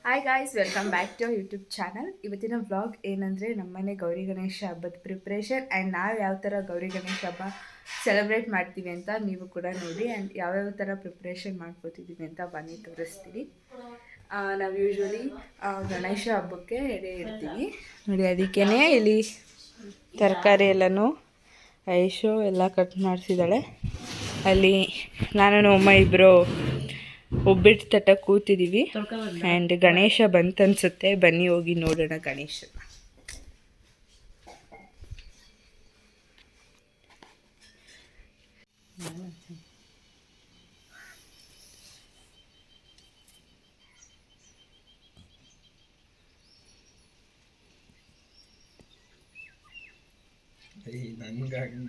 Hi guys, welcome back to YouTube channel. ಇವತ್ತಿನ vlog ಏನಂದರೆ ನಮ್ಮನೆ ಗೌರಿ ಗಣೇಶ ಹಬ್ಬದ ಪ್ರಿಪ್ರೇಷನ್ ಆ್ಯಂಡ್ ನಾವು ಯಾವ ಥರ ಗೌರಿ ಗಣೇಶ ಹಬ್ಬ ಸೆಲೆಬ್ರೇಟ್ ಮಾಡ್ತೀವಿ ಅಂತ ನೀವು ಕೂಡ ನೋಡಿ. ಆ್ಯಂಡ್ ಯಾವ್ಯಾವ ಥರ ಪ್ರಿಪ್ರೇಷನ್ ಮಾಡ್ಕೋತಿದ್ದೀವಿ ಅಂತ ಬನ್ನಿ ತೋರಿಸ್ತೀವಿ. ನಾವು ಯೂಶ್ವಲಿ ಗಣೇಶ ಹಬ್ಬಕ್ಕೆ ರೆಡಿ ಇರ್ತೀವಿ ನೋಡಿ. ಅದಕ್ಕೇ ಇಲ್ಲಿ ತರಕಾರಿ ಎಲ್ಲನೂ ಐಶು ಎಲ್ಲ ಕಟ್ ಮಾಡಿಸಿದ್ದಾಳೆ. ಅಲ್ಲಿ ನಾನು ಅಮ್ಮ ಇಬ್ಬರು ಒಬ್ಬಿಟ್ಟು ತಟ್ಟ ಕೂತಿದ್ದೀವಿ. ಆ್ಯಂಡ್ ಗಣೇಶ ಬಂತನ್ಸುತ್ತೆ, ಬನ್ನಿ ಹೋಗಿ ನೋಡೋಣ ಗಣೇಶ.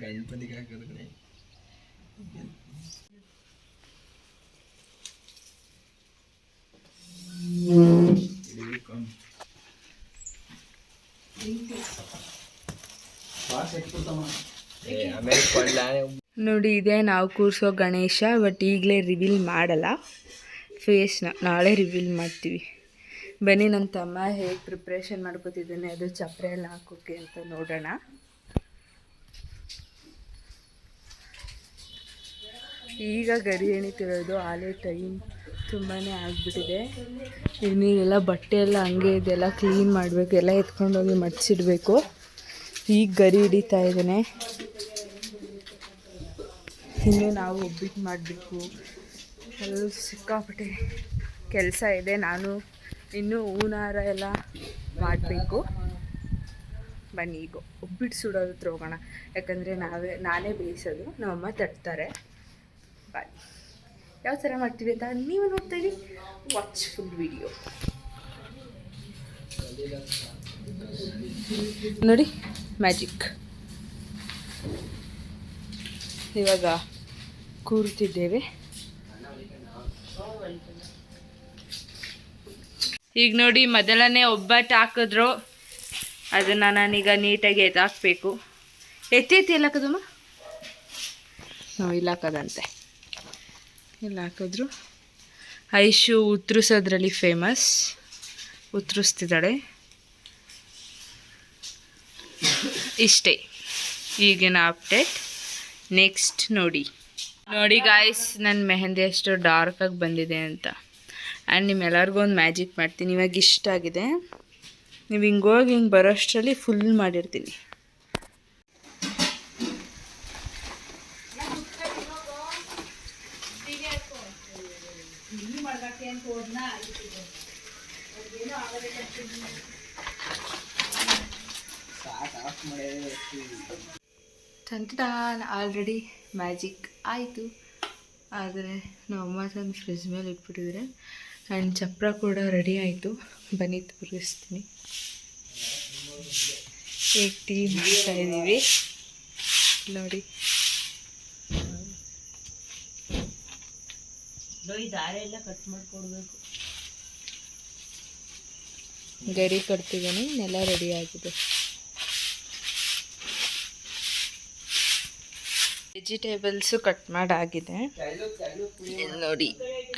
ಗಣಪತಿಗೆ ಹಾಕಿದ್ರೆ ನೋಡಿ, ಇದೆ ನಾವು ಕೂರಿಸೋ ಗಣೇಶ. ಬಟ್ ಈಗಲೇ ರಿವೀಲ್ ಮಾಡಲ್ಲ, ಫೇಸ್ನ ನಾಳೆ ರಿವೀಲ್ ಮಾಡ್ತೀವಿ. ಬನ್ನಿ ನನ್ನ ತಮ್ಮ ಹೇಗೆ ಪ್ರಿಪ್ರೇಷನ್ ಮಾಡ್ಕೋತಿದ್ದಾನೆ ಅದು ಚಪ್ಪರೆ ಎಲ್ಲ ಹಾಕೋಕ್ಕೆ ಅಂತ ನೋಡೋಣ. ಈಗ ಗರಿ ಎಣಿತಿರೋದು, ಆಲೇ ಟೈಮ್ ತುಂಬಾ ಆಗಿಬಿಟ್ಟಿದೆ. ನೀರೆಲ್ಲ ಬಟ್ಟೆ ಎಲ್ಲ ಹಂಗೆ ಇದೆಲ್ಲ ಕ್ಲೀನ್ ಮಾಡಬೇಕು, ಎಲ್ಲ ಎತ್ಕೊಂಡೋಗಿ ಮಡ್ಚಿಡಬೇಕು. ಈಗ ಗರಿ ಹಿಡಿತಾ ಇದ್ದಾನೆ. ಇನ್ನು ನಾವು ಒಬ್ಬಿಟ್ಟು ಮಾಡಬೇಕು, ಅದು ಸಿಕ್ಕಾಪಟ್ಟೆ ಕೆಲಸ ಇದೆ. ನಾನು ಇನ್ನೂ ಹೂನಾರ ಎಲ್ಲ ಮಾಡಬೇಕು. ಬನ್ನಿ ಈಗ ಒಬ್ಬಿಟ್ಟು ಸುಡೋದು ಹತ್ರ ಹೋಗೋಣ. ಯಾಕಂದರೆ ನಾನೇ ಬೇಯಿಸೋದು, ನಮ್ಮಮ್ಮ ತಟ್ತಾರೆ. ಬನ್ನಿ ಯಾವ ಥರ ಮಾಡ್ತೀವಿ ಅಂತ ನೀವು ನೋಡ್ತಾ ಇರಿ. ವಾಚ್ ಫುಲ್ ವಿಡಿಯೋ ನೋಡಿ. ಮ್ಯಾಜಿಕ್. ಇವಾಗ ಕೂರ್ತಿದ್ದೇವೆ. ಈಗ ನೋಡಿ, ಮೊದಲನೇ ಒಬ್ಬಟ್ಟು ಹಾಕಿದ್ರು, ಅದನ್ನು ನಾನೀಗ ನೀಟಾಗಿ ಎತ್ತಾಕಬೇಕು. ಎತ್ತಿ ಎಲ್ಲ ಹಾಕೋದಮ್ಮ, ನಾವು ಇಲ್ಲ ಹಾಕೋದಂತೆ. ಇಲ್ಲ ಹಾಕಿದ್ರು. ಐಶು ಉತ್ತರಿಸೋದ್ರಲ್ಲಿ ಫೇಮಸ್, ಉತ್ತರಿಸ್ತಿದ್ದಾಳೆ. ಇಷ್ಟೇ ಈಗಿನ ಅಪ್ಡೇಟ್. ನೆಕ್ಸ್ಟ್ ನೋಡಿ ಗಾಯ್ಸ್, ನನ್ನ ಮೆಹಂದಿ ಎಷ್ಟು ಡಾರ್ಕಾಗಿ ಬಂದಿದೆ ಅಂತ. ಆ್ಯಂಡ್ ನಿಮ್ಮೆಲ್ಲರಿಗೂ ಒಂದು ಮ್ಯಾಜಿಕ್ ಮಾಡ್ತೀನಿ. ಇವಾಗ ಇಷ್ಟ ಆಗಿದೆ, ನೀವು ಹಿಂಗೋಗಿ ಹಿಂಗೆ ಬರೋಷ್ಟರಲ್ಲಿ ಫುಲ್ ಮಾಡಿರ್ತೀನಿ. ತಂತಾನ್ ಆಲ್ರೆಡಿ ಮ್ಯಾಜಿಕ್ ಆಯಿತು. ಆದರೆ ನಮ್ಮಮ್ಮ ತಂದು ಫ್ರಿಜ್ ಮೇಲೆ ಇಟ್ಬಿಟ್ಟಿದ್ರೆ. ಆ್ಯಂಡ್ ಚಪ್ರ ಕೂಡ ರೆಡಿ ಆಯಿತು, ಬನ್ನಿ ತೋರಿಸ್ತೀನಿ. ಈಗ ಟೀ ಮಾಡ್ತಾಯಿದ್ದೀವಿ ನೋಡಿ. ದಾರೆ ಎಲ್ಲ ಕಟ್ ಮಾಡಿಕೊಡ್ಬೇಕು. ಗರಿ ಕಟ್ತಿದ್ದೀನಿ, ನೆಲ ರೆಡಿ ಆಗಿದೆ. ವೆಜಿಟೇಬಲ್ಸು ಕಟ್ ಮಾಡಾಗಿದೆ ನೋಡಿ.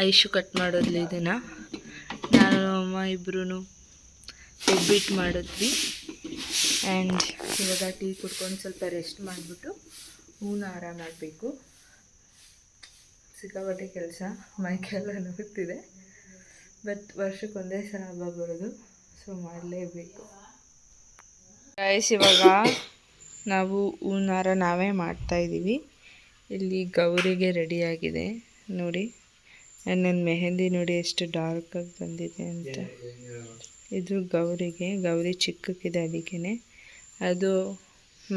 ಐಶು ಕಟ್ ಮಾಡೋದ್ಲಿ ಇದನ್ನು. ನಾನು ಅಮ್ಮ ಇಬ್ಬರೂ ಒಬ್ಬಿಟ್ಟು ಮಾಡಿದ್ವಿ. ಆ್ಯಂಡ್ ಇವಾಗ ಟೀ ಕುಡ್ಕೊಂಡು ಸ್ವಲ್ಪ ರೆಸ್ಟ್ ಮಾಡಿಬಿಟ್ಟು ಹೂನಾರ ಮಾಡಬೇಕು. ಸಿಕ್ಕಾಪಟ್ಟೆ ಕೆಲಸ, ಮೈಕೆಲ್ಲ ನೋಡ್ತಿದೆ. ಬಟ್ ವರ್ಷಕ್ಕೆ ಒಂದೇ ಸಲ ಹಬ್ಬ ಬರೋದು, ಸೊ ಮಾಡಲೇಬೇಕು. ಗೈಸ್, ಇವಾಗ ನಾವು ಹೂನಾರ ನಾವೇ ಮಾಡ್ತಾಯಿದ್ದೀವಿ. ಇಲ್ಲಿ ಗೌರಿಗೆ ರೆಡಿಯಾಗಿದೆ ನೋಡಿ. ನನ್ನ ಮೆಹಂದಿ ನೋಡಿ ಎಷ್ಟು ಡಾರ್ಕಾಗಿ ಬಂದಿದೆ ಅಂತ. ಇದು ಗೌರಿಗೆ, ಗೌರಿ ಚಿಕ್ಕಕ್ಕಿದೆ, ಅದಕ್ಕೇ ಅದು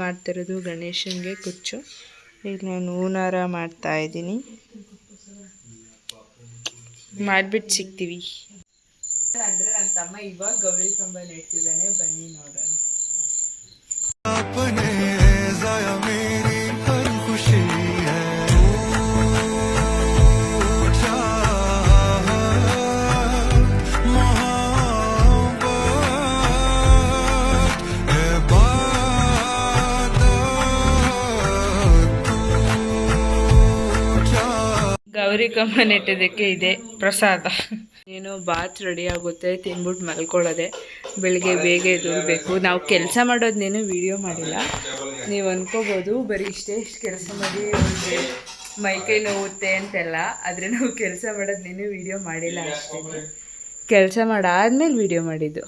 ಮಾಡ್ತಿರೋದು ಗಣೇಶನಿಗೆ ಕುಚ್ಚು. ಈಗ ನಾನು ಹೂನಾರ ಮಾಡ್ತಾಯಿದ್ದೀನಿ. ಮಾಡಿಬಿಟ್ಟು ಸಿಗ್ತೀವಿ. ಅಂದರೆ ನನ್ನ ತಮ್ಮ ಇವಾಗ ಗೌರಿ ಕಂಬ ನೆಡ್ತಿದ್ದಾನೆ, ಬನ್ನಿ ನೋಡೋಣ. ಗೌರಿ ಕಂಬ ನೆಟ್ಟಿದ್ದಕ್ಕೆ ಇದೆ ಪ್ರಸಾದ. ಏನೋ ಬಾತ್ ರೆಡಿ ಆಗುತ್ತೆ, ತಿನ್ಬಿಟ್ಟು ಮಲ್ಕೊಳ್ಳೋದೆ. ಬೆಳಿಗ್ಗೆ ಬೇಗ ಎದ್ದೇಳಬೇಕು. ನಾವು ಕೆಲಸ ಮಾಡೋದನ್ನೇನು ವೀಡಿಯೋ ಮಾಡಿಲ್ಲ. ನೀವು ಅಂದ್ಕೋಬೋದು ಬರೀ ಇಷ್ಟು ಕೆಲಸ ಮಾಡಿ ಮೈಕೈ ನೋವುತ್ತೆ ಅಂತೆಲ್ಲ, ಆದರೆ ನಾವು ಕೆಲಸ ಮಾಡೋದನ್ನೇನು ವೀಡಿಯೋ ಮಾಡಿಲ್ಲ ಅಷ್ಟೇ. ಕೆಲಸ ಮಾಡಾದ್ಮೇಲೆ ವೀಡಿಯೋ ಮಾಡಿದ್ದು.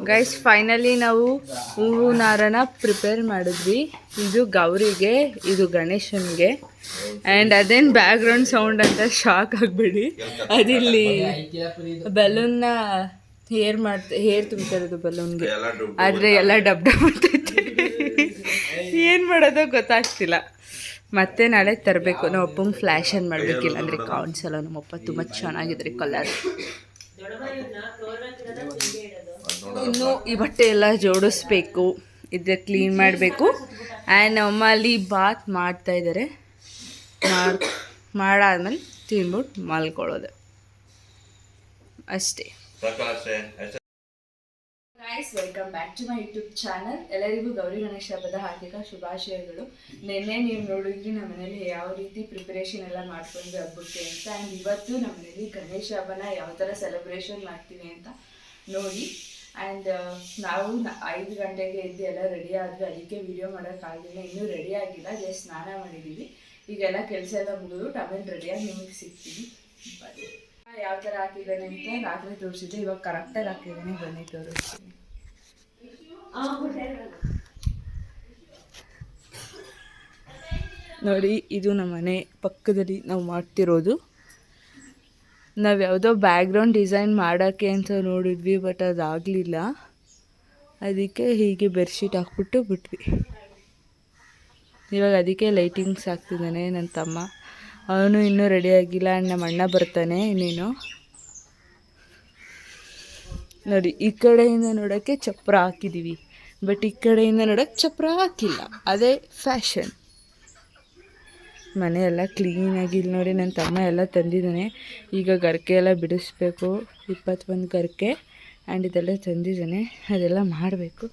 ಗೈಸ್ ಫೈನಲಿ ನಾವು ಹೂವಿನ ಹಾರನ ಪ್ರಿಪೇರ್ ಮಾಡಿದ್ವಿ. ಇದು ಗೌರಿಗೆ, ಇದು ಗಣೇಶನಿಗೆ. ಆ್ಯಂಡ್ ಅದೇನು ಬ್ಯಾಕ್ಗ್ರೌಂಡ್ ಸೌಂಡ್ ಅಂತ ಶಾಕ್ ಆಗಬೇಡಿ, ಅದಿಲ್ಲಿ ಬಲೂನ್ನ ಹೇರ್ ತುಂಬ್ತಾ ಇರೋದು ಬಲೂನ್ಗೆ. ಆದರೆ ಎಲ್ಲ ಡಬ್ ಡಬ್ ಅಂತೈತೆ, ಏನು ಮಾಡೋದೋ ಗೊತ್ತಾಗ್ತಿಲ್ಲ. ಮತ್ತೆ ನಾಳೆ ತರಬೇಕು. ನಮ್ಮ ಅಪ್ಪಂಗೆ ಫ್ಲ್ಯಾಶನ್ ಮಾಡಬೇಕಿಲ್ಲ ಅಂದರೆ ಕಾಣಿಸಲ್ಲ. ನಮ್ಮಪ್ಪ ತುಂಬ ಚೆನ್ನಾಗಿದ್ರೆ ಕಲರ್. ಇನ್ನು ಈ ಬಟ್ಟೆ ಎಲ್ಲ ಜೋಡಿಸ್ಬೇಕು, ಇದು ಕ್ಲೀನ್ ಮಾಡಬೇಕು. ಆ್ಯಂಡ್ ನಮ್ಮ ಅಲ್ಲಿ ಬಾತ್ ಮಾಡ್ತಾಯಿದ್ದಾರೆ. ಮಾಡಾದ್ಮೇಲೆ ತಿನ್ಬಿಟ್ಟು ಮಲ್ಕೊಳ್ಳೋದು ಅಷ್ಟೇ. Guys welcome back to my YouTube channel. ಎಲ್ಲರಿಗೂ ಗೌರಿ ಗಣೇಶ ಹಬ್ಬದ ಹಾರ್ದಿಕ ಶುಭಾಶಯಗಳು. ನಿನ್ನೆ ನೀವು ನೋಡಿದ್ರಿ ನಮ್ಮ ಮನೇಲಿ ಯಾವ ರೀತಿ ಪ್ರಿಪರೇಷನ್ ಎಲ್ಲ ಮಾಡ್ಕೊಂಡ್ವಿ ಹಬ್ಬಕ್ಕೆ ಅಂತ. ಆ್ಯಂಡ್ ಇವತ್ತು ನಮ್ಮ ಮನೇಲಿ ಗಣೇಶ ಹಬ್ಬನ ಯಾವ ಥರ ಸೆಲೆಬ್ರೇಷನ್ ಮಾಡ್ತೀವಿ ಅಂತ ನೋಡಿ. ಆ್ಯಂಡ್ ನಾವು 5 ಗಂಟೆಗೆ ಎದ್ದು ಎಲ್ಲ ರೆಡಿ ಆದ್ವಿ. ಅದಕ್ಕೆ ವಿಡಿಯೋ ಮಾಡೋಕ್ಕಾಗಿಲ್ಲ, ಇನ್ನೂ ರೆಡಿ ಆಗಿಲ್ಲ, ಜಸ್ಟ್ ಸ್ನಾನ ಮಾಡಿದ್ದೀವಿ. ಈಗೆಲ್ಲ ಕೆಲಸ ಎಲ್ಲ ಮುಗಿದು ಆಮೇಲೆ ರೆಡಿಯಾಗಿ ನಿಮಗೆ ಸಿಗ್ತೀವಿ. ಯಾವ ಥರ ಹಾಕಿದ್ದಾನೆ ಅಂತ ರಾತ್ರಿ ತೋರಿಸಿದ್ದೆ, ಇವಾಗ ಕರೆಕ್ಟಾಗಿ ಹಾಕಿದ್ದಾನೆ, ಬನ್ನಿ ತೋರಿಸ್ತೀನಿ. ನೋಡಿ, ಇದು ನಮ್ಮ ಮನೆ ಪಕ್ಕದಲ್ಲಿ ನಾವು ಮಾಡ್ತಿರೋದು. ನಾವು ಯಾವುದೋ ಬ್ಯಾಕ್ಗ್ರೌಂಡ್ ಡಿಸೈನ್ ಮಾಡೋಕ್ಕೆ ಅಂತ ನೋಡಿದ್ವಿ, ಬಟ್ ಅದಾಗಲಿಲ್ಲ. ಅದಕ್ಕೆ ಹೀಗೆ ಬೆಡ್ಶೀಟ್ ಹಾಕ್ಬಿಟ್ಟು ಬಿಟ್ವಿ. ಇವಾಗ ಅದಕ್ಕೆ ಲೈಟಿಂಗ್ಸ್ ಹಾಕ್ತಿದ್ದಾನೆ ನನ್ನ ತಮ್ಮ. ಅವನು ಇನ್ನೂ ರೆಡಿ ಆಗಿಲ್ಲ. ನಮ್ಮ ಅಣ್ಣ ಬರ್ತಾನೆ ಇನ್ನೇನು. ನೋಡಿ, ಈ ಕಡೆಯಿಂದ ನೋಡೋಕ್ಕೆ ಚಪ್ರ ಹಾಕಿದ್ದೀವಿ, ಬಟ್ ಈ ಕಡೆಯಿಂದ ನೋಡೋಕ್ಕೆ ಚಪ್ರ ಹಾಕಿಲ್ಲ. ಅದೇ ಫ್ಯಾಷನ್. ಮನೆ ಎಲ್ಲ ಕ್ಲೀನಾಗಿ ಇಲ್ಲಿ ನೋಡಿ, ನನ್ನ ತಮ್ಮ ಎಲ್ಲ ತಂದಿದ್ದಾನೆ. ಈಗ ಗರಿಕೆ ಎಲ್ಲ ಬಿಡಿಸ್ಬೇಕು, 21 ಗರಿಕೆ. ಆ್ಯಂಡ್ ಇದೆಲ್ಲ ತಂದಿದ್ದಾನೆ, ಅದೆಲ್ಲ ಮಾಡಬೇಕು.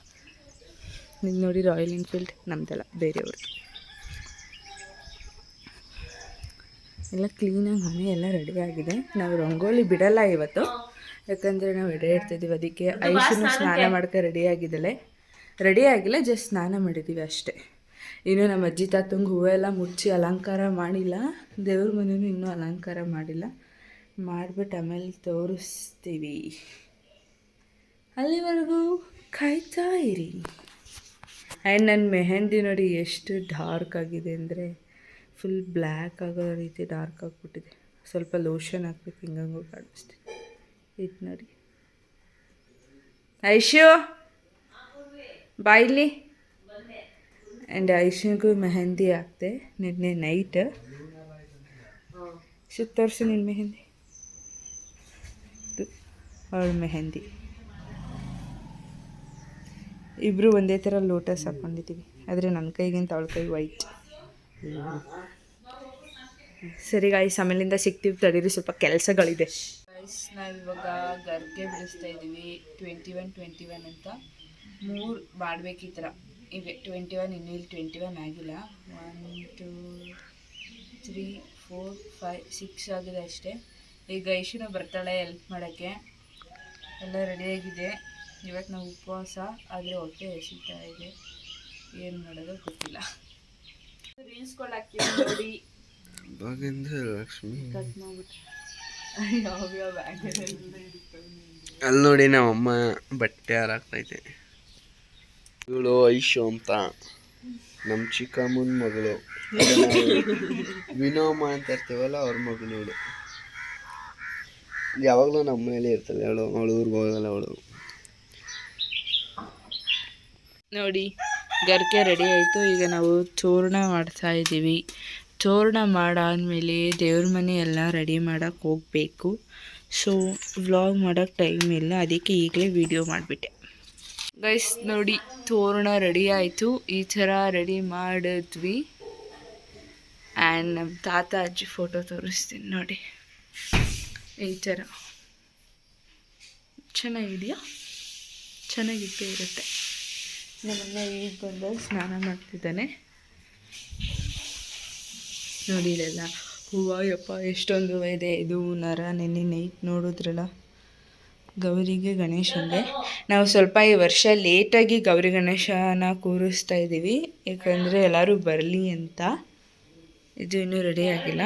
ಇದು ನೋಡಿ ರಾಯಲ್ ಎನ್ಫೀಲ್ಡ್, ನಮ್ಮದೆಲ್ಲ ಬೇರೆಯವ್ರದ್ದು. ಎಲ್ಲ ಕ್ಲೀನಾಗಿ ಮನೆ ಎಲ್ಲ ರೆಡಿಯಾಗಿದೆ. ನಾವು ರಂಗೋಲಿ ಬಿಡಲ್ಲ ಇವತ್ತು, ಯಾಕಂದರೆ ನಾವು ಎಡೆ ಇಡ್ತಿದ್ದೀವಿ. ಅದಕ್ಕೆ ಐಶನ್ನು ಸ್ನಾನ ಮಾಡ್ಕೊಂಡು ರೆಡಿ ಆಗಿಲ್ಲ, ಜಸ್ಟ್ ಸ್ನಾನ ಮಾಡಿದ್ದೀವಿ ಅಷ್ಟೇ. ಇನ್ನೂ ನಮ್ಮ ಅಜ್ಜಿ ತಾತಂಗೆ ಹೂವೆಲ್ಲ ಮುಚ್ಚಿ ಅಲಂಕಾರ ಮಾಡಿಲ್ಲ. ದೇವ್ರ ಮನೆಯೂ ಇನ್ನೂ ಅಲಂಕಾರ ಮಾಡಿಲ್ಲ. ಮಾಡಿಬಿಟ್ಟು ಆಮೇಲೆ ತೋರಿಸ್ತೀವಿ. ಅಲ್ಲಿವರೆಗೂ ಕಾಯ್ತಾ ಇರಿ. ಆ್ಯಂಡ್ ನನ್ನ ಮೆಹಂದಿ ನೋಡಿ ಎಷ್ಟು ಡಾರ್ಕ್ ಆಗಿದೆ ಅಂದರೆ ಫುಲ್ ಬ್ಲ್ಯಾಕ್ ಆಗೋ ರೀತಿ ಡಾರ್ಕ್ ಆಗಿಬಿಟ್ಟಿದೆ. ಸ್ವಲ್ಪ ಲೋಷನ್ ಹಾಕ್ಬೇಕು, ಹಿಂಗಂಗೂ ಕಾಣಿಸ್ತೀನಿ. ಇದು ನೋಡಿ ಐಶು ಬಾಯ್ಲಿ. ಆ್ಯಂಡ್ ಐಶನಿಗೂ ಮೆಹಂದಿ ಹಾಕ್ತೆ ನಿನ್ನೆ ನೈಟ್. ತೋರಿಸು ನಿನ್ನ ಮೆಹಂದಿ. ಅವಳ ಮೆಹಂದಿ. ಇಬ್ಬರು ಒಂದೇ ಥರ ಲೋಟಸ್ ಹಾಕ್ಕೊಂಡಿದ್ದೀವಿ, ಆದರೆ ನನ್ನ ಕೈಗಿಂತ ಅವಳ ಕೈ ವೈಟ್. ಸರಿ ಗಾಯ್ಸ್, ಆಮೇಲಿಂದ ಸಿಗ್ತೀವಿ, ತಡೀರಿ, ಸ್ವಲ್ಪ ಕೆಲಸಗಳಿದೆ. ಗೈಸ್ ನಾವಿವಾಗ ಗರ್ಗೆ ಬಿಡಿಸ್ತಾ ಇದ್ದೀವಿ. 21 ಅಂತ 3 ಮಾಡಬೇಕು ಈ ಥರ. ಈಗ 21, ಇನ್ನೂ ಇಲ್ಲಿ 21 ಆಗಿಲ್ಲ. 1 2 3 4 5 6 ಆಗಿದೆ ಅಷ್ಟೇ. ಈಗ ಐಶುನ ಬರ್ತಾಳೆ ಹೆಲ್ಪ್ ಮಾಡೋಕ್ಕೆ. ಎಲ್ಲ ರೆಡಿಯಾಗಿದೆ. ಇವತ್ತು ನಾವು ಉಪವಾಸ, ಆದರೆ ಹೊಟ್ಟೆ ಹಸಿತಾ ಇದೆ, ಏನು ಮಾಡೋದು ಗೊತ್ತಿಲ್ಲ. ರೀಲ್ಸ್ಗಳಾಗ್ತೀವಿ ನೋಡಿ. ಲಕ್ಷ್ಮಿ ಕಟ್ ಮಾಡ್ಬಿಟ್ಟು ಯಾವ್ಯಾವ ಅಲ್ಲಿ ನೋಡಿ ನಮ್ಮಮ್ಮ ಬಟ್ಟೆ ಹಾರಾಕ್ತೈತೆ. ಇವಳು ಐಶು ಅಂತ ನಮ್ಮ ಚಿಕ್ಕಮ್ಮನ ಮಗಳು. ವಿನೋಮ ಅಂತ ಇರ್ತೀವಲ್ಲ, ಅವ್ರ ಮಗಳು ಇವಳು. ಯಾವಾಗಲೂ ನಮ್ಮ ಮೇಲೆ ಇರ್ತಾಳೆ ಅವಳು. ಅವಳು ಊರಿಗೆ ಹೋಗಲ್ಲ ಅವಳು. ನೋಡಿ, ಗರ್ಕೆ ರೆಡಿ ಆಯಿತು. ಈಗ ನಾವು ಚೂರ್ಣ ಮಾಡ್ತಾ ಇದ್ದೀವಿ. ಚೂರ್ಣ ಮಾಡಾದಮೇಲೆ ದೇವ್ರ ಮನೆ ಎಲ್ಲ ರೆಡಿ ಮಾಡೋಕ್ಕೆ ಹೋಗಬೇಕು. ಸೊ ವ್ಲಾಗ್ ಮಾಡೋಕ್ಕೆ ಟೈಮ್ ಇಲ್ಲ, ಅದಕ್ಕೆ ಈಗಲೇ ವಿಡಿಯೋ ಮಾಡಿಬಿಟ್ಟೆ. ಗೈಸ್ ನೋಡಿ, ತೋರಣ ರೆಡಿ ಆಯಿತು. ಈ ಥರ ರೆಡಿ ಮಾಡಿದ್ವಿ. ಆ್ಯಂಡ್ ನಮ್ಮ ತಾತ ಅಜ್ಜಿ ಫೋಟೋ ತೋರಿಸ್ತೀನಿ ನೋಡಿ. ಈ ಥರ ಚೆನ್ನಾಗಿದೆಯಾ? ಚೆನ್ನಾಗಿದ್ದೇ ಇರುತ್ತೆ. ನಮ್ಮನ್ನ ಈಗ ಬಂದಾಗ ಸ್ನಾನ ಮಾಡ್ತಿದ್ದಾನೆ ನೋಡಿ. ಇಲ್ಲೆಲ್ಲ ಹೂವು, ಯಪ್ಪ ಎಷ್ಟೊಂದು ಹೂವು ಇದೆ. ಇದು ನರ ನೆನ್ನೆ ನೈಟ್ ನೋಡಿದ್ರಲ್ಲ, ಗೌರಿಗೆ ಗಣೇಶನಿಗೆ ನಾವು ಸ್ವಲ್ಪ ಈ ವರ್ಷ ಲೇಟಾಗಿ ಗೌರಿ ಗಣೇಶನ ಕೂರಿಸ್ತಾ ಇದ್ದೀವಿ, ಯಾಕಂದರೆ ಎಲ್ಲರೂ ಬರಲಿ ಅಂತ. ಇದು ಇನ್ನೂ ರೆಡಿ ಆಗಿಲ್ಲ,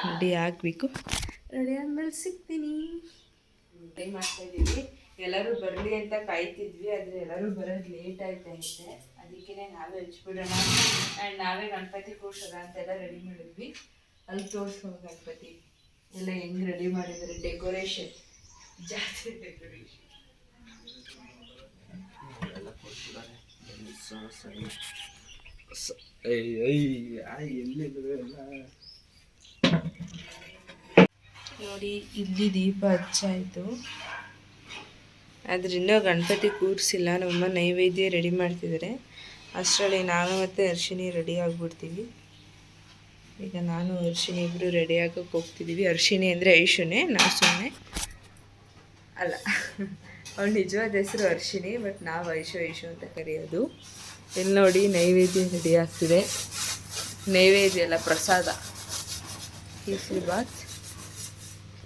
ರೆಡಿ ಆಗಬೇಕು. ರೆಡಿ ಆದಮೇಲೆ ಸಿಗ್ತೀನಿ. ರೆಡಿ ಮಾಡ್ತಾಯಿದ್ದೀವಿ, ಎಲ್ಲರೂ ಬರಲಿ ಅಂತ ಕಾಯ್ತಿದ್ವಿ, ಆದರೆ ಎಲ್ಲರೂ ಬರೋದು ಲೇಟ್ ಆಯ್ತೈತೆ. ಅದಕ್ಕೆ ನಾವೇ ಹಚ್ಬಿಡೋಣ ಆ್ಯಂಡ್ ನಾವೇ ಗಣಪತಿ ಕೂರ್ಸೋಣ ಅಂತೆಲ್ಲ ರೆಡಿ ಮಾಡಿದ್ವಿ. ಅಲ್ಲಿ ತೋರಿಸ್ಕೊಂಡು ಗಣಪತಿ ಎಲ್ಲ ಹೆಂಗೆ ರೆಡಿ ಮಾಡಿದ್ದಾರೆ, ಡೆಕೋರೇಷನ್, ಜಾಸ್ತಿ ಡೆಕೋರೇಷನ್. ನೋಡಿ ಇಲ್ಲಿ ದೀಪ ಹಚ್ಚಾಯಿತು, ಆದ್ರೆ ಇನ್ನೂ ಗಣಪತಿ ಕೂರಿಸಿಲ್ಲ. ನಮ್ಮಮ್ಮ ನೈವೇದ್ಯ ರೆಡಿ ಮಾಡ್ತಿದ್ದಾರೆ. ಅಷ್ಟರಲ್ಲಿ ನಾನು ಮತ್ತು ಅರ್ಶಿನಿ ರೆಡಿ ಆಗಿಬಿಡ್ತೀವಿ. ಈಗ ನಾನು ಅರ್ಶಿನಿ ಇಬ್ಬರು ರೆಡಿ ಆಗೋಕ್ಕೆ ಹೋಗ್ತಿದ್ದೀವಿ. ಅರ್ಶಿನಿ ಅಂದರೆ ಐಶುನೇ, ನಾವು ಸುಮ್ಮನೆ ಅಲ್ಲ, ಅವಳು ನಿಜವಾದ ಹೆಸರು ಅರ್ಶಿನಿ, ಬಟ್ ನಾವು ಐಶು ಅಂತ ಕರೆಯೋದು. ಇಲ್ಲಿ ನೋಡಿ ನೈವೇದ್ಯ ರೆಡಿ ಆಗ್ತಿದೆ. ನೈವೇದ್ಯ ಅಲ್ಲ, ಪ್ರಸಾದ, ಕೇಸರಿ ಬಾತ್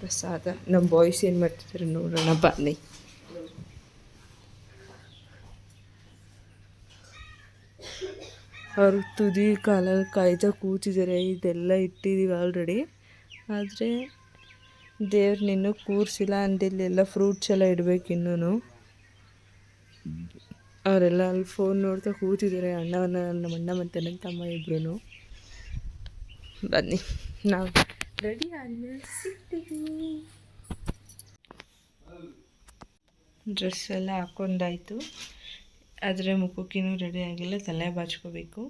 ಪ್ರಸಾದ. ನಮ್ಮ ಬಾಯ್ಸ್ ಏನು ಮಾಡ್ತಿದ್ದಾರೆ ನೋಡೋಣ ಬನ್ನಿ. ಅವರು ತುದಿ ಕಾಲಲ್ಲಿ ಕಾಯ್ತಾ ಕೂತಿದ್ದಾರೆ. ಇದೆಲ್ಲ ಇಟ್ಟಿದ್ದೀವಿ ಆಲ್ರೆಡಿ, ಆದರೆ ದೇವ್ರನ್ನ ಇನ್ನೂ ಕೂರಿಸಿಲ್ಲ. ಅಂದಿಲ್ಲೆಲ್ಲ ಫ್ರೂಟ್ಸ್ ಎಲ್ಲ ಇಡಬೇಕು ಇನ್ನೂ. ಅವರೆಲ್ಲ ಅಲ್ಲಿ ಫೋನ್ ನೋಡ್ತಾ ಕೂತಿದ್ದಾರೆ, ನಮ್ಮ ಅಣ್ಣ ಮತ್ತು ನನ್ನ ತಮ್ಮ ಇಬ್ಬರೂ. ಬನ್ನಿ, ನಾವು ರೆಡಿ ಆದಮೇಲೆ ಸಿಗ್ತೀವಿ. ಡ್ರೆಸ್ ಎಲ್ಲ ಹಾಕ್ಕೊಂಡಾಯಿತು, ಆದರೆ ಮುಖಕ್ಕಿನ್ನೂ ರೆಡಿ ಆಗಿಲ್ಲ. ತಲೆ ಬಾಚ್ಕೋಬೇಕು.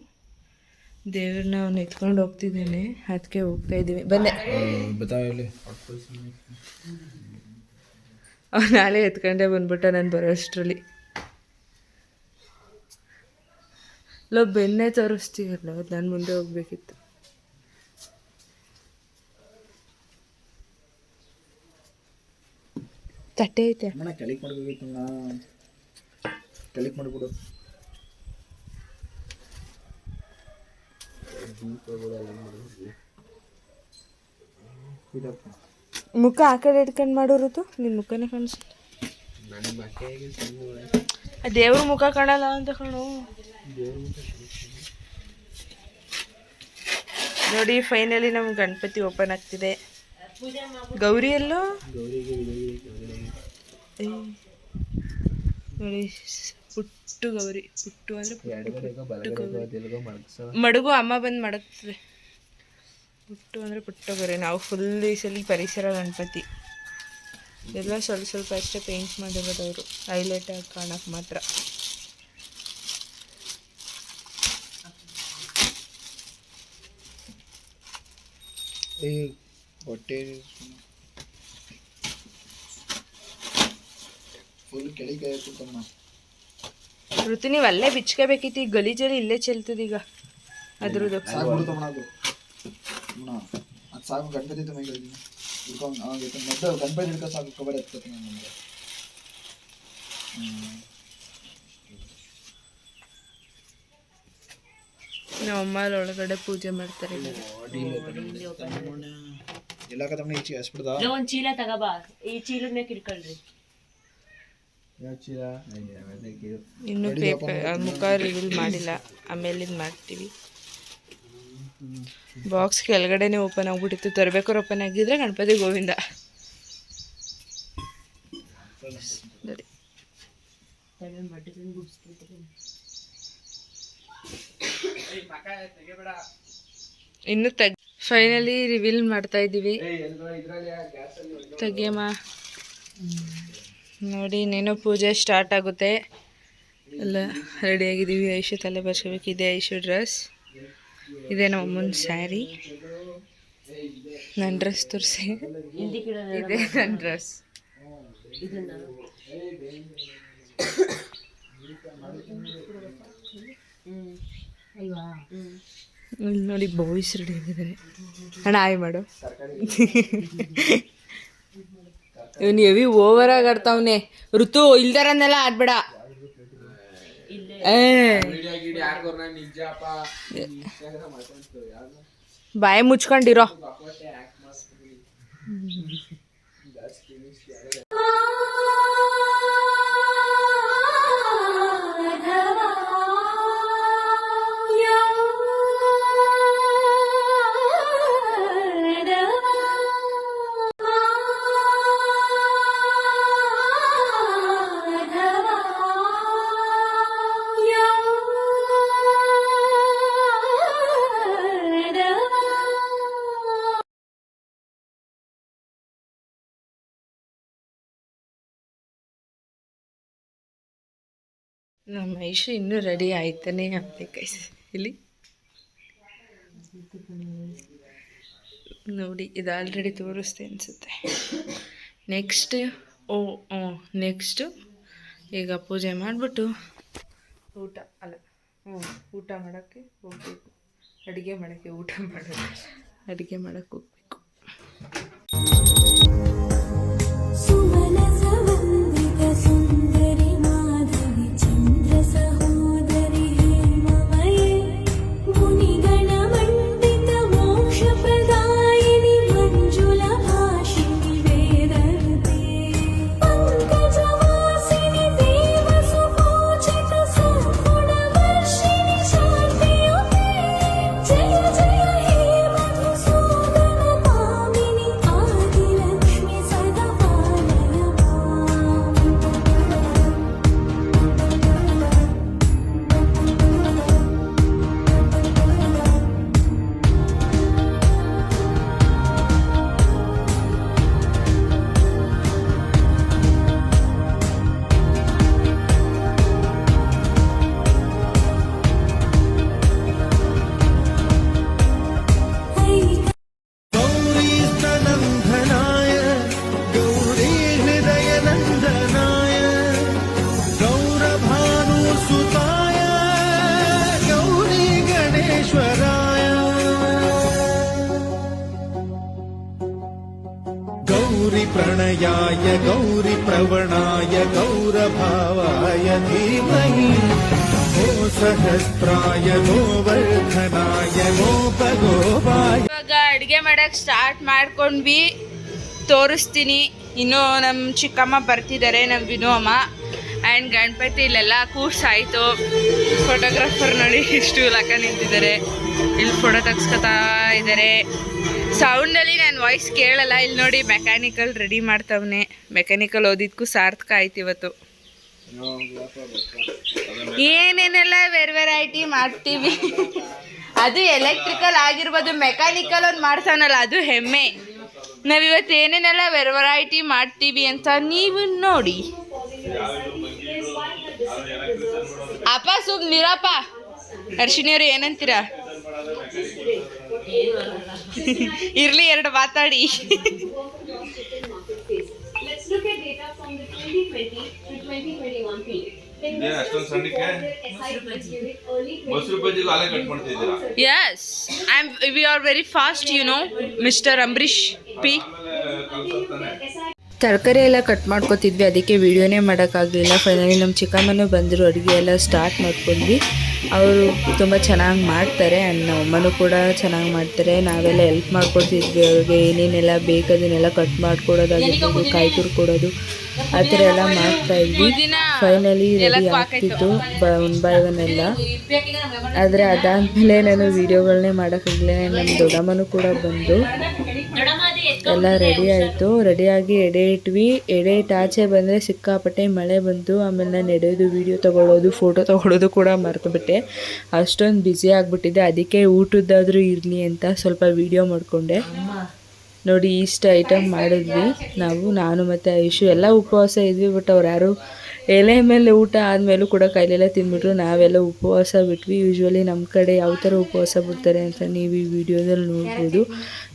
ದೇವ್ರನ್ನ ಅವನು ಎತ್ಕೊಂಡು ಹೋಗ್ತಿದ್ದೇನೆ, ಅದಕ್ಕೆ ಹೋಗ್ತಾ ಇದ್ದೀವಿ. ಬಂದೆ, ಅವ್ನು ನಾಳೆ ಎತ್ಕೊಂಡೆ ಬಂದ್ಬಿಟ್ಟ ನಾನು ಬರೋ ಅಷ್ಟರಲ್ಲಿ. ಬೆನ್ನೆ ತೋರಿಸ್ತೀವಲ್ಲ, ಅದು ನಾನು ಮುಂದೆ ಹೋಗ್ಬೇಕಿತ್ತು. ತಟ್ಟೆ ಐತೆ, ಕೆಳಗೆ ಮಾಡ್ಬೇಕಿತ್ತು, ಕೆಳಗೆ ಮಾಡಿಬಿಡು. ಮುಖ ಆ ಕಡೆ ಇಟ್ಕೊಂಡು ಮಾಡೋರದು, ನಿನ್ನ ಮುಖನೇ ಕಾಣಿಸುತ್ತೆ. ದೇವ್ರ ಮುಖ ಕಾಣಲ್ಲ ಅಂತ ಕಣು. ನೋಡಿ ಫೈನಲಿ ನಮ್ಮ ಗಣಪತಿ ಓಪನ್ ಆಗ್ತಿದೆ. ಗೌರಿ ಎಲ್ಲೋ ನೋಡಿ, ಪುಟ್ಟು ಗೌರಿ. ಪುಟ್ಟು ಅಂದರೆ ಪುಟ್ಟು ಗೌರಿ. ಮಡಗು ಅಮ್ಮ ಬಂದು ಮಡಗ್ತದೆ. ಪುಟ್ಟು ಅಂದರೆ ಪುಟ್ಟ ಗೌರಿ. ನಾವು ಫುಲ್ ಈ ಸಲ ಪರಿಸರ ಗಣಪತಿ ಎಲ್ಲ ಸ್ವಲ್ಪ ಸ್ವಲ್ಪ ಅಷ್ಟೇ ಪೇಂಟ್ ಮಾಡಿರೋದು ಅವರು, ಹೈಲೈಟ್ ಆಗಿ ಕಾಣಕ್ಕೆ ಮಾತ್ರ. ಹೊಟ್ಟೆ ಫುಲ್ ಕೆಳಗೆ ಆಯ್ತಮ್ಮ. ಋತು ನೀವು ಅಲ್ಲೇ ಬಿಚ್ಕೋಬೇಕಿತ್ತು, ಈಗ ಗಲೀಜಲ್ಲಿ ಇಲ್ಲೇ ಚೆಲ್ತದ ಈಗ ಅದ್ರದ್ದು. ಅದು ಸಾಕು, ಗಣಪತಿ ಹಿಡ್ಕೊಂಡು ಗಣಪತಿ ಹಿಡ್ಕೊ ಸಾಕು, ಕಬರ್ ಎತ್ಕೊತೀನಿ ನಮಗೆ. ನಮ್ಮಮ್ಮ ಒಳಗಡೆ ಪೂಜೆ ಮಾಡ್ತಾರೆ. ಎಲ್ಲ ಕದಮ್ಮ ಈಚೆ ಹಸ್ಬಿಡ್ದ. ಒಂದು ಚೀಲ ತಗೋಬಾ, ಈ ಚೀಲದ ಮೇಲೆ ಇಟ್ಕೊಳ್ರಿ. ಇನ್ನು ಪೇಪರ್ ಮುಖ ರಿವೀಲ್ ಮಾಡಿಲ್ಲ, ಆಮೇಲೆ ಇದು ಮಾಡ್ತೀವಿ. ಬಾಕ್ಸ್ ಕೆಳಗಡೆನೆ ಓಪನ್ ಆಗ್ಬಿಟ್ಟಿತ್ತು, ತರಬೇಕಾದ್ರೆ ಓಪನ್ ಆಗಿದ್ರೆ ಗಣಪತಿ ಗೋವಿಂದ. ಇನ್ನು ಫೈನಲಿ ರಿವೀಲ್ ಮಾಡ್ತಾ ಇದ್ದೀವಿ. ತೆಗಿಯಮ್ಮ. ನೋಡಿ ಇನ್ನೇನೋ ಪೂಜೆ ಸ್ಟಾರ್ಟ್ ಆಗುತ್ತೆ. ಎಲ್ಲ ರೆಡಿಯಾಗಿದ್ದೀವಿ. ಐಶು ತಲೆ ಬರ್ಸ್ಕೋಬೇಕು. ಇದೆ ಐಶು ಡ್ರೆಸ್, ಇದೆ ನಮ್ಮ ಅಮ್ಮನ ಸ್ಯಾರಿ. ನನ್ನ ಡ್ರೆಸ್ ತೋರಿಸಿ, ಇದೆ ನನ್ನ ಡ್ರೆಸ್. ಇಲ್ಲಿ ನೋಡಿ ಬಾಯ್ಸ್ ರೆಡಿ ಆಗಿದ್ದಾರೆ. ಅಣ್ಣ ಆಯ್ ಮಾಡು. ಇವನು ಹೆವಿ ಓವರ್ ಆಗಿ ಆಡ್ತಾವನೆ. ಋತು ಇಲ್ದಾರನ್ನೆಲ್ಲ ಆಡ್ಬೇಡ. ಬಾಯಿ ಮುಚ್ಕೊಂಡಿರೋ. ನಮ್ಮ ಐಶು ಇನ್ನೂ ರೆಡಿ ಆಯ್ತಾನೆ ಅಂತ ಕೈಸ್ ಇಲ್ಲಿ ನೋಡಿ, ಇದು ಆಲ್ರೆಡಿ ತೋರಿಸ್ತೆ ಅನಿಸುತ್ತೆ. ನೆಕ್ಸ್ಟು ಈಗ ಪೂಜೆ ಮಾಡಿಬಿಟ್ಟು ಊಟ ಮಾಡೋಕ್ಕೆ ಹೋಗಬೇಕು. ಅಡುಗೆ ಮಾಡೋಕ್ಕೆ ಅಡುಗೆ ಮಾಡೋಕ್ಕೆ ಹೋಗಬೇಕು. गौरी प्रणयाय गौरी प्रवणाय गौरभावाय धीमहि गो सहस्राय गोवर्धनाय गोपगोपाय. ಇವಾಗ ಅಡುಗೆ ಮಾಡೋಕ್ಕೆ ಸ್ಟಾರ್ಟ್ ಮಾಡ್ಕೊಂಡ್ವಿ, ತೋರಿಸ್ತೀನಿ. ಇನ್ನೂ ನಮ್ಮ ಚಿಕ್ಕಮ್ಮ ಬರ್ತಿದ್ದಾರೆ, ನಮ್ಮ ವಿನು ಅಮ್ಮ. ಆ್ಯಂಡ್ ಗಣಪತಿ ಇಲ್ಲೆಲ್ಲ ಕೂರ್ಸಾಯಿತು. ಫೋಟೋಗ್ರಾಫರ್ ನೋಡಿ ಇಷ್ಟು ಲಕ್ಕ ನಿಂತಿದ್ದಾರೆ, ಇಲ್ಲಿ ಫೋಟೋ ತೆಗ್ಸ್ಕೊತಾ ಇದ್ದಾರೆ. ಸೌಂಡಲ್ಲಿ ನನ್ನ ವಾಯ್ಸ್ ಕೇಳಲ್ಲ. ಇಲ್ಲಿ ನೋಡಿ ಮೆಕ್ಯಾನಿಕಲ್ ರೆಡಿ ಮಾಡ್ತವನೆ. ಮೆಕ್ಯಾನಿಕಲ್ ಓದಿದ್ಕೂ ಸಾರ್ಥಕ ಆಯ್ತು ಇವತ್ತು. ಏನೇನೆಲ್ಲ ವೆರೈಟಿ ಮಾಡ್ತೀವಿ. ಅದು ಎಲೆಕ್ಟ್ರಿಕಲ್ ಆಗಿರ್ಬೋದು, ಮೆಕ್ಯಾನಿಕಲ್ ಒಂದು ಮಾಡ್ತಾನಲ್ಲ ಅದು ಹೆಮ್ಮೆ. ನಾವಿವತ್ತು ಏನೇನೆಲ್ಲ ವೆರೈಟಿ ಮಾಡ್ತೀವಿ ಅಂತ ನೀವು ನೋಡಿ. ಅಪ್ಪ ಸುಮ್ಮನಿರಪ್ಪ. ಹರ್ಷಿನಿಯವರು ಏನಂತೀರಾ? ಇರ್ಲಿ, ಎರಡು ಮಾತಾಡಿ. Yes, we are very fast, you know, Mr. Ambrish P. ತರಕಾರಿ ಎಲ್ಲ ಕಟ್ ಮಾಡ್ಕೊತಿದ್ವಿ, ಅದಕ್ಕೆ ವಿಡಿಯೋನೇ ಮಾಡೋಕ್ಕಾಗಲಿಲ್ಲ. ಫೈನಲಿ ನಮ್ಮ ಚಿಕ್ಕಮ್ಮನೂ ಬಂದರು, ಅಡುಗೆ ಎಲ್ಲ ಸ್ಟಾರ್ಟ್ ಮಾಡ್ಕೊಂಡ್ವಿ. ಅವರು ತುಂಬ ಚೆನ್ನಾಗಿ ಮಾಡ್ತಾರೆ ಆ್ಯಂಡ್ ನಮ್ಮ ಅಮ್ಮನೂ ಕೂಡ ಚೆನ್ನಾಗಿ ಮಾಡ್ತಾರೆ. ನಾವೆಲ್ಲ ಹೆಲ್ಪ್ ಮಾಡ್ಕೊತಿದ್ವಿ ಅವ್ರಿಗೆ. ಏನೇನೆಲ್ಲ ಬೇಕು ಅದನ್ನೆಲ್ಲ ಕಟ್ ಮಾಡಿಕೊಡೋದಾಗಿರ್ಬೋದು, ಕಾಯಿ ತುರ್ಕೊಡೋದು, ಆ ಥರ ಎಲ್ಲ ಮಾಡ್ತಾಯಿದ್ವಿ. ಫೈನಲಿ ರೆಡಿ ಆಗ್ತಿತ್ತು ಒನ್ ಬೈ ಒನ್ ಎಲ್ಲ. ಆದರೆ ಅದಾದಮೇಲೆ ನಾನು ವೀಡಿಯೋಗಳನ್ನೇ ಮಾಡೋಕ್ಕಾಗಲಿಲ್ಲ. ನಮ್ಮ ದೊಡ್ಡಮ್ಮನೂ ಕೂಡ ಬಂದು ಎಲ್ಲ ರೆಡಿ ಆಯಿತು. ರೆಡಿಯಾಗಿ ಎಡೆ ಇಟ್ವಿ. ಎಡೆ ಇಟ್ಟು ಆಚೆ ಬಂದರೆ ಸಿಕ್ಕಾಪಟ್ಟೆ ಮಳೆ ಬಂತು. ಆಮೇಲೆ ನಾನು ಎಡೆಯೋದು, ವೀಡಿಯೋ ತೊಗೊಳ್ಳೋದು, ಫೋಟೋ ತೊಗೊಳ್ಳೋದು ಕೂಡ ಮರ್ತುಬಿಟ್ಟೆ. ಅಷ್ಟೊಂದು ಬ್ಯುಸಿ ಆಗಿಬಿಟ್ಟಿದ್ದೆ. ಅದಕ್ಕೆ ಊಟದ್ದಾದರೂ ಇರಲಿ ಅಂತ ಸ್ವಲ್ಪ ವೀಡಿಯೋ ಮಾಡಿಕೊಂಡೆ. ನೋಡಿ ಇಷ್ಟು ಐಟಮ್ ಮಾಡಿದ್ವಿ ನಾನು ಮತ್ತು ಐಶು ಎಲ್ಲ ಉಪವಾಸ ಇದ್ವಿ. ಬಟ್ ಅವ್ರು ಯಾರು ಎಲೆ ಮೇಲೆ ಊಟ ಆದಮೇಲೂ ಕೂಡ ಕೈಲೆಲ್ಲ ತಿಂದ್ಬಿಟ್ರು. ನಾವೆಲ್ಲ ಉಪವಾಸ ಬಿಟ್ವಿ. ಯೂಶ್ವಲಿ ನಮ್ಮ ಕಡೆ ಯಾವ ಥರ ಉಪವಾಸ ಬಿಡ್ತಾರೆ ಅಂತ ನೀವು ಈ ವಿಡಿಯೋದಲ್ಲಿ ನೋಡ್ಬೋದು.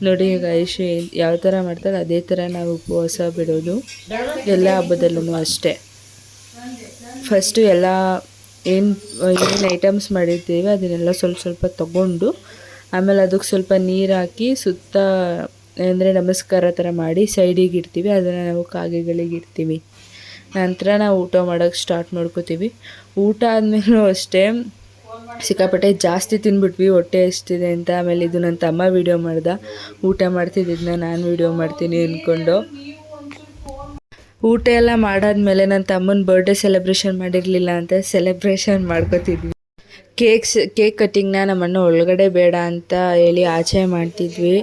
ನೋಡಿ ಈಗ ಐಶು ಯಾವ ಥರ ಮಾಡ್ತಾರೆ ಅದೇ ಥರ ನಾವು ಉಪವಾಸ ಬಿಡೋದು ಎಲ್ಲ ಹಬ್ಬದಲ್ಲೂ ಅಷ್ಟೇ. ಫಸ್ಟು ಎಲ್ಲ ಏನು ಐಟಮ್ಸ್ ಮಾಡಿರ್ತೀವಿ ಅದನ್ನೆಲ್ಲ ಸ್ವಲ್ಪ ತೊಗೊಂಡು ಆಮೇಲೆ ಅದಕ್ಕೆ ಸ್ವಲ್ಪ ನೀರು ಹಾಕಿ ಸುತ್ತ ಅಂದರೆ ನಮಸ್ಕಾರ ಥರ ಮಾಡಿ ಸೈಡಿಗೆ ಇಡ್ತೀವಿ. ಅದನ್ನು ನಾವು ಕಾಗೆಗಳಿಗೆ ಇಡ್ತೀವಿ. ನಂತರ ನಾವು ಊಟ ಮಾಡೋಕ್ಕೆ ಸ್ಟಾರ್ಟ್ ಮಾಡ್ಕೋತೀವಿ. ಊಟ ಆದಮೇಲೂ ಅಷ್ಟೇ ಸಿಕ್ಕಾಪಟ್ಟೆ ಜಾಸ್ತಿ ತಿಂದ್ಬಿಟ್ವಿ, ಹೊಟ್ಟೆ ಎಷ್ಟಿದೆ ಅಂತ. ಆಮೇಲೆ ಇದು ನನ್ನ ತಮ್ಮ ವೀಡಿಯೋ ಮಾಡ್ದ, ಊಟ ಮಾಡ್ತಿದ್ದನ್ನ ನಾನು ವೀಡಿಯೋ ಮಾಡ್ತೀನಿ ಅಂದ್ಕೊಂಡು. ಊಟ ಎಲ್ಲ ಮಾಡಾದ್ಮೇಲೆ ನನ್ನ ತಮ್ಮನ ಬರ್ಡೇ ಸೆಲೆಬ್ರೇಷನ್ ಮಾಡಿರಲಿಲ್ಲ ಅಂತ ಸೆಲೆಬ್ರೇಷನ್ ಮಾಡ್ಕೋತಿದ್ವಿ. ಕೇಕ್ ಕಟ್ಟಿಂಗ್ನ ನಮ್ಮಣ್ಣ ಒಳಗಡೆ ಬೇಡ ಅಂತ ಹೇಳಿ ಆಚೆ ಮಾಡ್ತಿದ್ವಿ.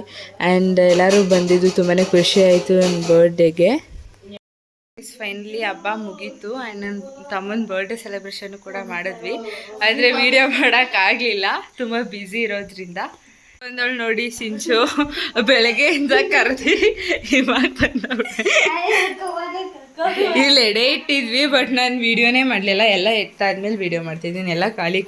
ಆ್ಯಂಡ್ ಎಲ್ಲರೂ ಬಂದಿದ್ದು ತುಂಬಾ ಖುಷಿ ಆಯಿತು ನನ್ನ ಬರ್ಡೇಗೆ. ಫೈನಲಿ ಹಬ್ಬ ಮುಗೀತು ಆ್ಯಂಡ್ ನನ್ನ ತಮ್ಮನ ಬರ್ಡೇ ಸೆಲೆಬ್ರೇಷನ್ ಕೂಡ ಮಾಡಿದ್ವಿ. ಆದರೆ ವಿಡಿಯೋ ಮಾಡೋಕ್ಕಾಗಲಿಲ್ಲ, ತುಂಬ ಬ್ಯುಸಿ ಇರೋದ್ರಿಂದ. ಬಂದವಳು ನೋಡಿ ಸಿಂಚು, ಬೆಳಗ್ಗೆಯಿಂದ ಕರೆದಿ ಇವಾಗ ಬಂದವಳೆ. ಇಲ್ಲಿ ಎಡೆ ಇಟ್ಟಿದ್ವಿ, ಬಟ್ ನಾನು ವೀಡಿಯೋನೇ ಮಾಡಲಿಲ್ಲ. ಎಲ್ಲ ಎತ್ತಾದ್ಮೇಲೆ ವೀಡಿಯೋ ಮಾಡ್ತಿದ್ದೀನಿ. ಎಲ್ಲ ಖಾಲಿ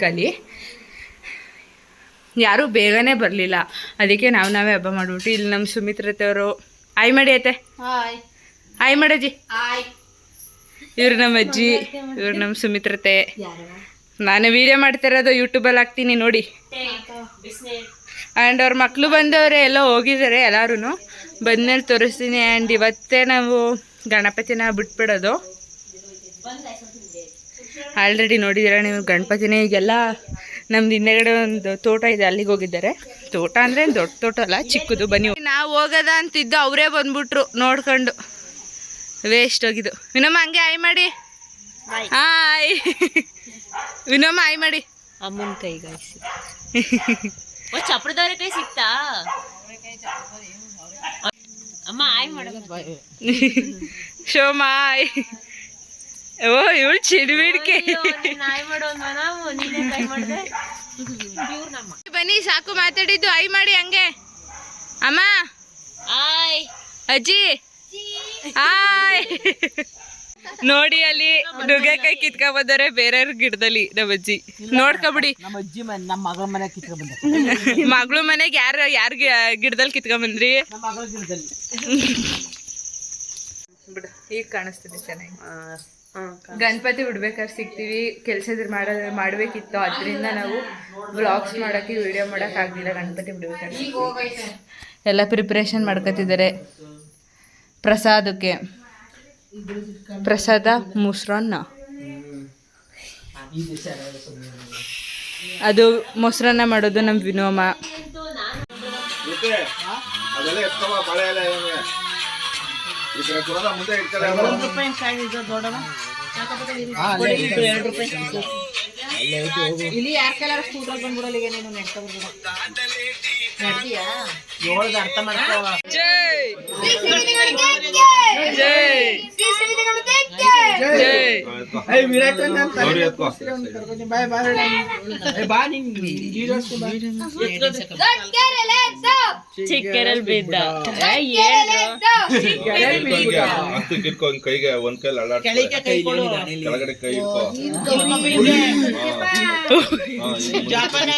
ಯಾರೂ ಬೇಗನೆ ಬರಲಿಲ್ಲ, ಅದಕ್ಕೆ ನಾವೇ ಹಬ್ಬ ಮಾಡಿಬಿಟ್ಟು. ಇಲ್ಲಿ ನಮ್ಮ ಸುಮಿತ್ರತೆಯವರು ಆಯ್ ಮಾಡಿ ಐತೆ, ಆಯ್ ಮಾಡಜ್ಜಿ. ಇವ್ರು ನಮ್ಮ ಅಜ್ಜಿ, ಇವ್ರು ನಮ್ಮ ಸುಮಿತ್ರತೆ. ನಾನು ವೀಡಿಯೋ ಮಾಡ್ತಿರೋದು ಯೂಟ್ಯೂಬಲ್ಲಿ ಹಾಕ್ತೀನಿ ನೋಡಿ. ಆ್ಯಂಡ್ ಅವ್ರ ಮಕ್ಕಳು ಬಂದವರೆ, ಎಲ್ಲ ಹೋಗಿದ್ದಾರೆ. ಎಲ್ಲರೂ ಬಂದಮೇಲೆ ತೋರಿಸ್ತೀನಿ. ಆ್ಯಂಡ್ ಇವತ್ತೇ ನಾವು ಗಣಪತಿನ ಬಿಟ್ಬಿಡೋದು. ಆಲ್ರೆಡಿ ನೋಡಿದ್ದೀರ ನೀವು ಗಣಪತಿನ. ಈಗೆಲ್ಲ ನಮ್ದು ಹಿಂದೆಗಡೆ ಒಂದು ತೋಟ ಇದೆ, ಅಲ್ಲಿಗೆ ಹೋಗಿದ್ದಾರೆ. ತೋಟ ಅಂದರೆ ದೊಡ್ಡ ತೋಟ ಅಲ್ಲ, ಚಿಕ್ಕದು. ಬನ್ನಿ ನಾವು ಹೋಗೋದ ಅಂತಿದ್ದು, ಅವರೇ ಬಂದ್ಬಿಟ್ರು ನೋಡ್ಕೊಂಡು. ವೇಸ್ಟ್ ಹೋಗಿದ್ದು. ವಿನೋಮ ಹಂಗೆ ಆಯ್ ಮಾಡಿ. ಹಾಯ್ ವಿನೋಮ ಆಯ್ ಮಾಡಿ. ಅಮ್ಮನ ಕೈಗಾಯಿಸಿ ಚಪ್ರದವ್ರ ಕೈ ಸಿಕ್ತಾ ಅಮ್ಮ? ಆಯ್ ಮಾಡೋದು ಶೋಮಾಯ್. ಓ ಇವಳು ಚಿಡ್ಬಿಡ್ಕೆ. ಆಯ್ ಮಾಡೋದು ನಾವು ನೀನೇ ಕೈ ಮಾಡಿದೆ. ಬನ್ನಿ ಸಾಕು ಮಾತಾಡಿದ್ದು, ಆಯ್ ಮಾಡಿ ಹಂಗೆ. ಅಮ್ಮ ಆಯ್, ಅಜ್ಜಿ ಹಾಯ್. ನೋಡಿ ಅಲ್ಲಿ ನುಗ್ಗೆಕಾಯಿ ಕಿತ್ಕೊ ಬಂದರೆ ಬೇರೆಯವ್ರ ಗಿಡದಲ್ಲಿ. ನಮ್ಮ ಅಜ್ಜಿ ನೋಡ್ಕೊಬಿಡಿ. ನಮ್ಮ ಅಜ್ಜಿ ನಮ್ಮ ಮಗಳ ಮನೆ ಕಿತ್ಕೊಂಡ್ ಬಂದ. ಮಗಳು ಮನೆಗೆ ಯಾರ ಗಿಡದಲ್ಲಿ ಕಿತ್ಕೊಂಡ್ ಬಂದ್ರಿ? ನಮ್ಮ ಮಗಳ ಗಿಡದಲ್ಲಿ. ಬಿಡು, ಈಗ ಕಾಣಿಸ್ತಿದೆ ಚೆನ್ನಾಗಿ. ಗಣಪತಿ ಬಿಡ್ಬೇಕಾದ್ರೆ ಸಿಗ್ತೀವಿ. ಕೆಲಸ ಮಾಡಬೇಕಿತ್ತು, ಅದರಿಂದ ನಾವು ವ್ಲಾಗ್ಸ್ ಮಾಡೋಕ್ಕೆ ವಿಡಿಯೋ ಮಾಡೋಕ್ಕಾಗಲಿಲ್ಲ. ಗಣಪತಿ ಬಿಡ್ಬೇಕಾದ್ರೆ ಎಲ್ಲ ಪ್ರಿಪ್ರೇಷನ್ ಮಾಡ್ಕೊತಿದ್ದಾರೆ ಪ್ರಸಾದಕ್ಕೆ. ಪ್ರಸಾದ ಮೊಸರನ್ನ, ಅದು ಮೊಸರನ್ನ ಮಾಡೋದು ನಮ್ಮ ವಿನೋಮ. ಇಲ್ಲಿ ಯಾರ ಕೈಲಾರ ಸ್ಕೂಟರ್ ಬಂದ್ಬಿಡಲ್ಲ. ಈಗ ನೀನು ನೆಟ್ಟ ಬರ್ಬಿಡ ನಡ್ತೀಯಾ? ಏಳ್ದು ಅರ್ಥ ಮಾಡ್ಕೋ. ಜೈ ಜೈ ಜೈ. ಬಾಯ್ ಬಾ ನಿನ್ ಚಿಕ್ಕರಲ್ಲಿ ಬಿದ್ದ ಕೈಗೆ ಒಂದ್ ಕೈಲಿ ಕೆಳಗೆ ಕೈ ಕೊಡು. ಕೆಳಗಡೆ ಕೈ ಇಟ್ಕೋ. ಜಾಪಾನ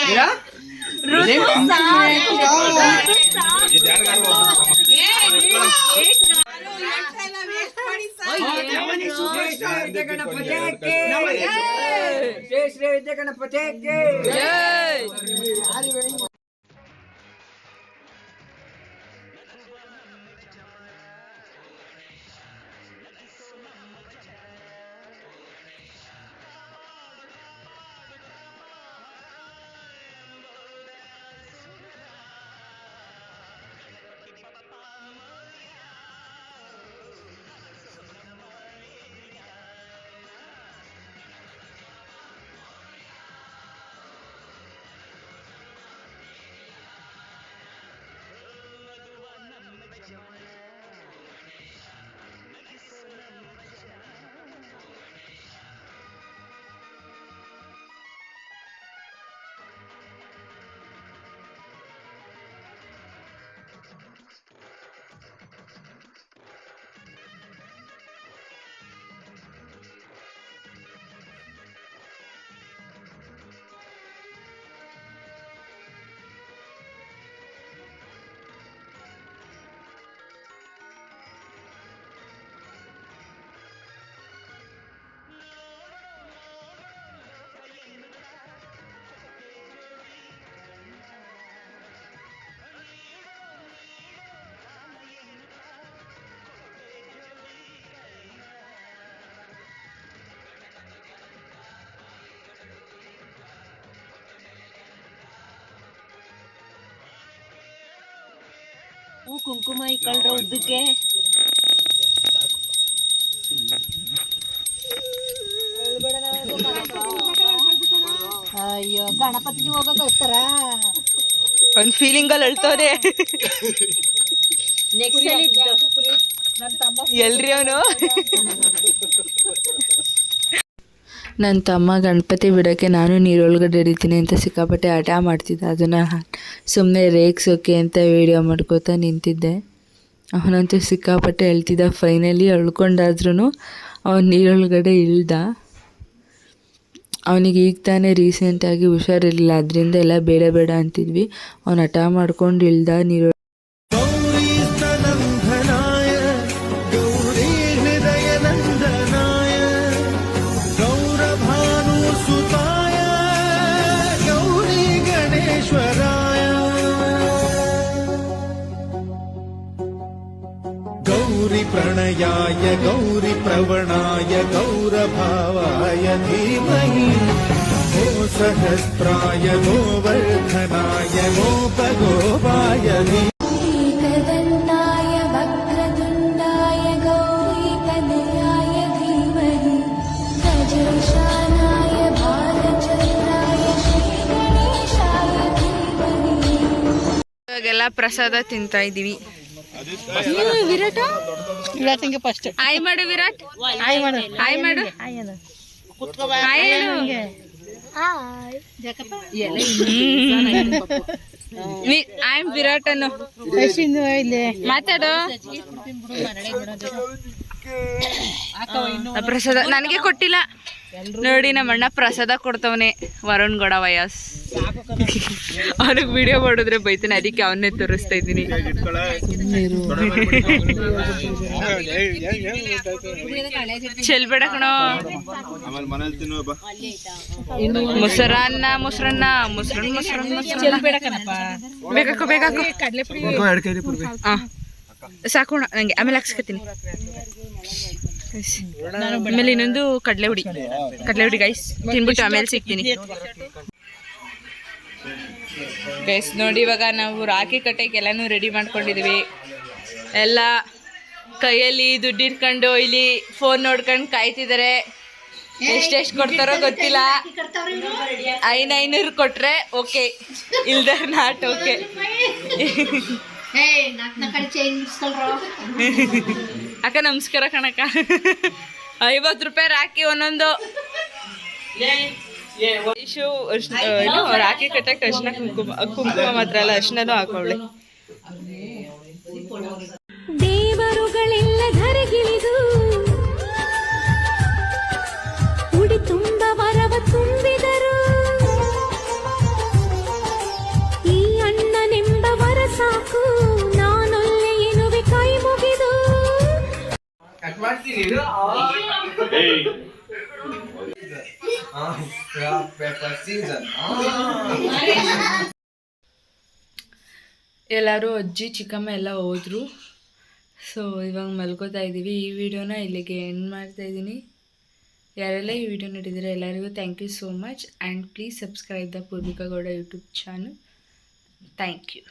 ಕುಂಕುಮ ಇಕ್ಕಳ್ರ ಉದ್ದಕ್ಕೆ. ಅಯ್ಯೋ ಗಣಪತಿಗೆ ಹೋಗೋದು ಹೋಗ್ತಾರ ಒಂದು ಫೀಲಿಂಗಲ್ಲಿ ಅಳ್ತೋದೆ ನೆಕ್ಸ್ಟ್ ಎಲ್ರಿ ಅವನು. ನನ್ನ ತಮ್ಮ ಗಣಪತಿ ಬಿಡೋಕ್ಕೆ ನಾನು ನೀರೊಳಗಡೆ ಹಿಡಿತೀನಿ ಅಂತ ಸಿಕ್ಕಾಪಟ್ಟೆ ಹಠ ಮಾಡ್ತಿದ್ದ. ಅದನ್ನು ಸುಮ್ಮನೆ ರೇಗ್ಸೋಕೆ ಅಂತ ವೀಡಿಯೋ ಮಾಡ್ಕೋತಾ ನಿಂತಿದ್ದೆ. ಅವನಂತೂ ಸಿಕ್ಕಾಪಟ್ಟೆ ಹೇಳ್ತಿದ್ದ. ಫೈನಲಿ ಅಳ್ಕೊಂಡಾದ್ರೂ ಅವನು ನೀರೊಳಗಡೆ ಇಳ್ದ. ಅವನಿಗೆ ಈಗ ತಾನೇ ರೀಸೆಂಟಾಗಿ ಹುಷಾರಿರಲಿಲ್ಲ, ಅದರಿಂದ ಎಲ್ಲ ಬೇಡ ಬೇಡ ಅಂತಿದ್ವಿ. ಅವನು ಹಠ ಮಾಡ್ಕೊಂಡು ಇಳ್ದ ನೀರೊಳಗೆ. गौरीस्तनन्दनाय गौरी हृदयनन्दनाय गौरभानुसुताय गौरी गणेश्वराय गौरी प्रणयाय गौरी प्रवणाय गौरभावाय धीमहि गो सहस्राय गोवर्धनाय गोपगोपाय एकदन्ताय वक्रतुण्डाय गौरीतनयाय धीमहि गजेशानाय भालचन्द्राय श्रीगणेशाय धीमहि. ಇವಾಗೆಲ್ಲ ಪ್ರಸಾದ ತಿಂತಾ ಇದೀವಿ. ವಿರಾಟಂಗೆ ಫಸ್ಟ್ ಆಯ್ ಮಾಡು ವಿರಾಟ್, ಆಯ್ ಮಾಡು ಆಯ್ ಮಾಡು, ಆಯ್ ಅನ್ನು ಆಯ್ ಹೇಳು. ಐ ಆಮ್ ವಿರಾಟ್ ಅನ್ನು ಇಲ್ಲಿ ಮಾತಾಡು. ಪ್ರಸಾದ ನನಗೆ ಕೊಟ್ಟಿಲ್ಲ ನೋಡಿ. ನಮ್ಮ ಅಣ್ಣ ಪ್ರಸಾದ ಕೊಡ್ತವನೆ. ವರುಣ್ ಗೌಡ ವಯಸ್ ಅವನಿಗೆ ವಿಡಿಯೋ ಮಾಡಿದ್ರೆ ಬೈತಾನೆ, ಅದಕ್ಕೆ ಅವನ್ನೇ ತೋರಿಸ್ತಾ ಇದ್ದೀನಿ. ಚೆಲ್ಬೇಡ ಕಣೋ. ಮೊಸರನ್ನ ಮೊಸರನ್ನ ಮೊಸರನ್ನ ಮೊಸರನ್ನ ಮೊಸರನ್ನ ಬೇಕಾಕೋ ಬೇಕಾಕೋ. ಸಾಕೋಣ ನಂಗೆ, ಆಮೇಲೆ ಹಾಕ್ಸ್ಕೊತೀನಿ. ಆಮೇಲೆ ಇನ್ನೊಂದು ಕಡಲೆ ಹುಡಿ ಗೈಸ್ ತಿನ್ಬಿಟ್ಟು ಆಮೇಲೆ ಸಿಗ್ತೀನಿ ಗೈಸ್. ನೋಡಿ ಇವಾಗ ನಾವು ರಾಖಿ ಕಟ್ಟಕ್ಕೆ ಎಲ್ಲಾನು ರೆಡಿ ಮಾಡ್ಕೊಂಡಿದೀವಿ. ಎಲ್ಲ ಕೈಯಲ್ಲಿ ದುಡ್ಡು ಇಟ್ಕೊಂಡು ಇಲ್ಲಿ ಫೋನ್ ನೋಡ್ಕೊಂಡು ಕಾಯ್ತಿದ್ದಾರೆ. ಎಷ್ಟೆಷ್ಟು ಕೊಡ್ತಾರೋ ಗೊತ್ತಿಲ್ಲ. 500 ಕೊಟ್ರೆ ಓಕೆ, ಇಲ್ದ ನಾಟ್ ಓಕೆ. ಅಕ್ಕ ನಮಸ್ಕಾರ ಕಣಕ್ಕ. 50 ರೂಪಾಯಿ ರಾಖಿ ಒಂದೊಂದು. ಇದು ರಾಖಿ ಕಟ್ಟಕ್ಕೆ ಅರ್ಶಿನ ಕುಂಕುಮ ಮಾತ್ರ ಅಲ್ಲ, ಅರ್ಶಿನೂ ಹಾಕೊಳ್ಳಿ. ದೇವರುಗಳೆಲ್ಲ ಧರೆಗಿಳಿದು ಉಡಿ ತುಂಬ ವರವ ತುಂಬಿದರು. ಈ ಅಣ್ಣನೆಂಬ ವರ ಸಾಕು, ನಾನೊಲ್ಲೆ ಎನ್ನುವೆ ಕೈ ಮುಗಿದು. ಎಲ್ಲರೂ ಅಜ್ಜಿ ಚಿಕ್ಕಮ್ಮ ಎಲ್ಲ ಹೋದ್ರು. ಸೊ ಇವಾಗ ಮಲ್ಕೋತಾ ಇದ್ದೀವಿ. ಈ ವಿಡಿಯೋನ ಇಲ್ಲಿಗೆ ಎಂಡ್ ಮಾಡ್ತಾ ಇದ್ದೀನಿ. ಯಾರೆಲ್ಲ ಈ ವಿಡಿಯೋ ನೋಡಿದರೆ ಎಲ್ಲರಿಗೂ thank you so much. And please subscribe the Purvika Gowda YouTube channel. Thank you.